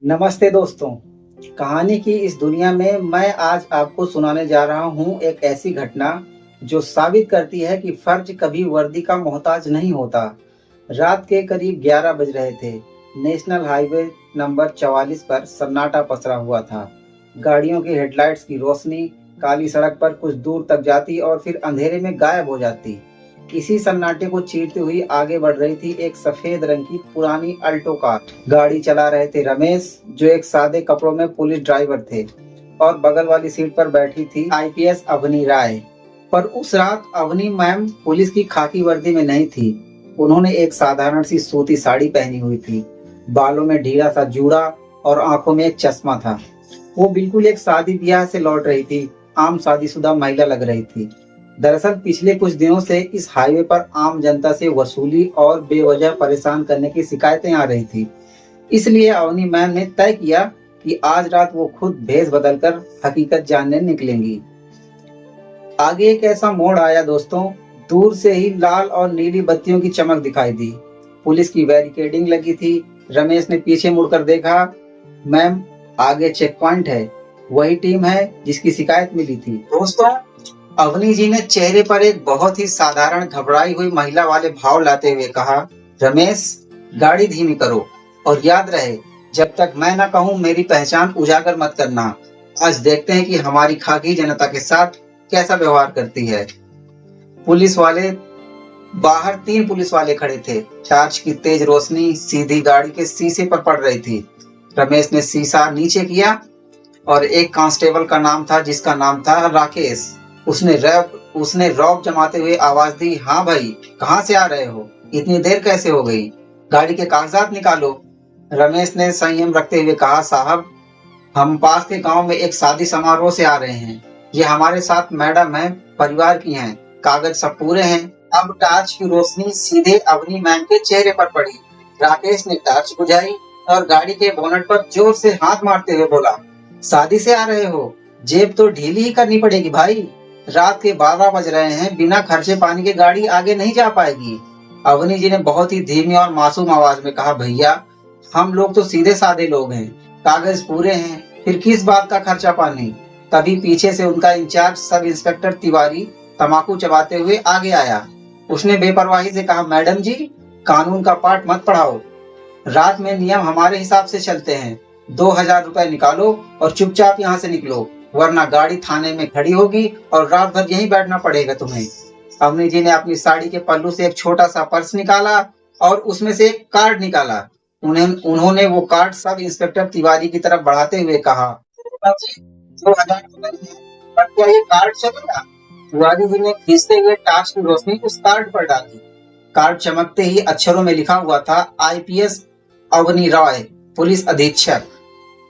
नमस्ते दोस्तों। कहानी की इस दुनिया में मैं आज आपको सुनाने जा रहा हूँ एक ऐसी घटना जो साबित करती है कि फर्ज कभी वर्दी का मोहताज नहीं होता। रात के करीब 11 बज रहे थे। नेशनल हाईवे नंबर 44 पर सन्नाटा पसरा हुआ था। गाड़ियों की हेडलाइट्स की रोशनी काली सड़क पर कुछ दूर तक जाती और फिर अंधेरे में गायब हो जाती। इसी सन्नाटे को चीरते हुई आगे बढ़ रही थी एक सफेद रंग की पुरानी अल्टो कार। गाड़ी चला रहे थे रमेश, जो एक सादे कपड़ों में पुलिस ड्राइवर थे, और बगल वाली सीट पर बैठी थी आईपीएस अवनी राय। पर उस रात अवनी मैम पुलिस की खाकी वर्दी में नहीं थी। उन्होंने एक साधारण सी सूती साड़ी पहनी हुई थी। बालों में ढीला सा जूड़ा और आंखों में एक चश्मा था। वो बिल्कुल एक शादी ब्याह से लौट रही थी, आम शादीशुदा महिला लग रही थी। दरअसल पिछले कुछ दिनों से इस हाईवे पर आम जनता से वसूली और बेवजह परेशान करने की शिकायतें आ रही थी। इसलिए अवनी मैम ने तय किया कि आज रात वो खुद भेष बदलकर हकीकत जानने निकलेंगी। आगे एक ऐसा मोड़ आया दोस्तों। दूर से ही लाल और नीली बत्तियों की चमक दिखाई दी। पुलिस की बैरिकेडिंग लगी थी। रमेश ने पीछे मुड़कर देखा। मैम, आगे चेक पॉइंट है। वही टीम है जिसकी शिकायत मिली थी। दोस्तों, अवनी जी ने चेहरे पर एक बहुत ही साधारण घबराई हुई महिला वाले भाव लाते हुए कहा, रमेश, गाड़ी धीमी करो और याद रहे, जब तक मैं ना कहूं मेरी पहचान उजागर मत करना। आज देखते हैं कि हमारी खाकी जनता के साथ कैसा व्यवहार करती है। पुलिस वाले बाहर 3 पुलिस वाले खड़े थे। टार्च की तेज रोशनी सीधी गाड़ी के शीशे पर पड़ रही थी। रमेश ने शीशा नीचे किया और एक कांस्टेबल का नाम था जिसका नाम था राकेश। उसने रौब जमाते हुए आवाज दी, हाँ भाई, कहाँ से आ रहे हो? इतनी देर कैसे हो गई? गाड़ी के कागजात निकालो। रमेश ने संयम रखते हुए कहा, साहब, हम पास के गांव में एक शादी समारोह से आ रहे हैं। ये हमारे साथ मैडम है, परिवार की हैं, कागज सब पूरे हैं। अब टार्च की रोशनी सीधे अवनी मैम के चेहरे पर पड़ी। राकेश ने टार्च बुझाई और गाड़ी के बोनट पर जोर से हाथ मारते हुए बोला, शादी से आ रहे हो? जेब तो ढीली ही करनी पड़ेगी भाई। रात के 12 बज रहे हैं, बिना खर्चे पानी के गाड़ी आगे नहीं जा पाएगी। अवनी जी ने बहुत ही धीमी और मासूम आवाज में कहा, भैया, हम लोग तो सीधे साधे लोग हैं, कागज पूरे हैं, फिर किस बात का खर्चा पानी? तभी पीछे से उनका इंचार्ज सब इंस्पेक्टर तिवारी तमाकू चबाते हुए आगे आया। उसने बेपरवाही से कहा, मैडम जी, कानून का पाठ मत पढ़ाओ। रात में नियम हमारे हिसाब से चलते हैं। 2000 रुपए निकालो और चुपचाप यहाँ से निकलो, वरना गाड़ी थाने में खड़ी होगी और रात भर यहीं बैठना पड़ेगा तुम्हें। अवनी जी ने अपनी साड़ी के पल्लू से एक छोटा सा पर्स निकाला और उसमें से एक कार्ड निकाला। उन्होंने वो कार्ड सब इंस्पेक्टर तिवारी की तरफ बढ़ाते हुए कहा, 2000 रुपए, पर क्या ये कार्ड चलेगा? तिवारी जी ने खींचते हुए टार्च की रोशनी उस कार्ड पर डाली। कार्ड चमकते ही अक्षरों में लिखा हुआ था, आईपीएस अवनी रॉय, पुलिस अधीक्षक।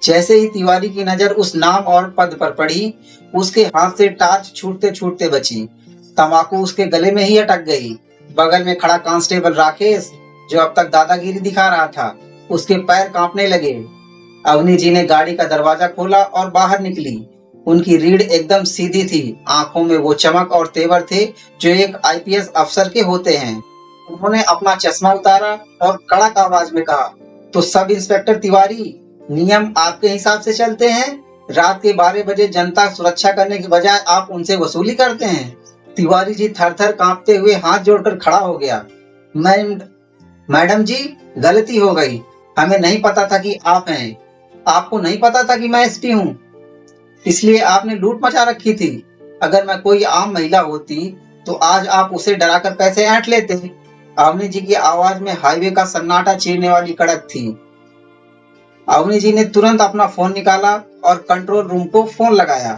जैसे ही तिवारी की नजर उस नाम और पद पर पड़ी, उसके हाथ से टार्च छूटते छूटते बची। तंबाकू उसके गले में ही अटक गई। बगल में खड़ा कांस्टेबल राकेश, जो अब तक दादागिरी दिखा रहा था, उसके पैर कांपने लगे। अवनी जी ने गाड़ी का दरवाजा खोला और बाहर निकली। उनकी रीढ़ एकदम सीधी थी। आंखों में वो चमक और तेवर थे जो एक आईपीएस अफसर के होते हैं। उन्होंने अपना चश्मा उतारा और कड़क आवाज में कहा, तो सब इंस्पेक्टर तिवारी, नियम आपके हिसाब से चलते हैं? रात के 12 बजे जनता सुरक्षा करने के बजाय आप उनसे वसूली करते हैं? तिवारी जी थर-थर कांपते हुए हाथ जोड़कर खड़ा हो गया। मैडम जी, गलती हो गई। हमें नहीं पता था कि आप हैं। आपको नहीं पता था कि मैं एसपी हूँ, इसलिए आपने लूट मचा रखी थी। अगर मैं कोई आम महिला होती तो आज आप उसे डराकर पैसे ऐंठ लेते। अवनी जी की आवाज में हाईवे का सन्नाटा चीरने वाली कड़क थी। अवनी जी ने तुरंत अपना फोन निकाला और कंट्रोल रूम को फोन लगाया।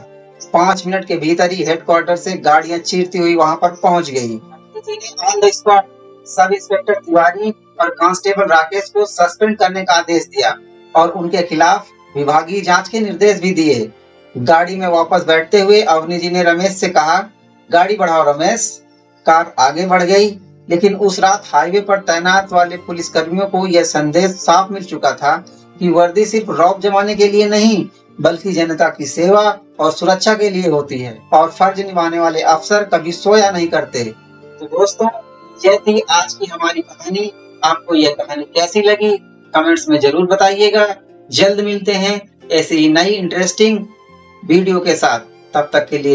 5 मिनट के भीतर ही हेडक्वार्टर से गाड़ियां चीरती हुई वहां पर पहुंच गई। अवनी जी ने on the spot sub inspector Tiwari और कांस्टेबल राकेश को सस्पेंड करने का आदेश दिया और उनके खिलाफ विभागीय जांच के निर्देश भी दिए। गाड़ी में वापस बैठते हुए अवनी जी ने रमेश से कहा, गाड़ी बढ़ाओ रमेश। कार आगे बढ़ गई, लेकिन उस रात हाईवे पर तैनात वाले पुलिसकर्मियों को यह संदेश साफ मिल चुका था कि वर्दी सिर्फ रौब जमाने के लिए नहीं, बल्कि जनता की सेवा और सुरक्षा के लिए होती है, और फर्ज निभाने वाले अफसर कभी सोया नहीं करते। तो दोस्तों, यह थी आज की हमारी कहानी। आपको यह कहानी कैसी लगी, कमेंट्स में जरूर बताइएगा। जल्द मिलते हैं ऐसे ही नई इंटरेस्टिंग वीडियो के साथ। तब तक के लिए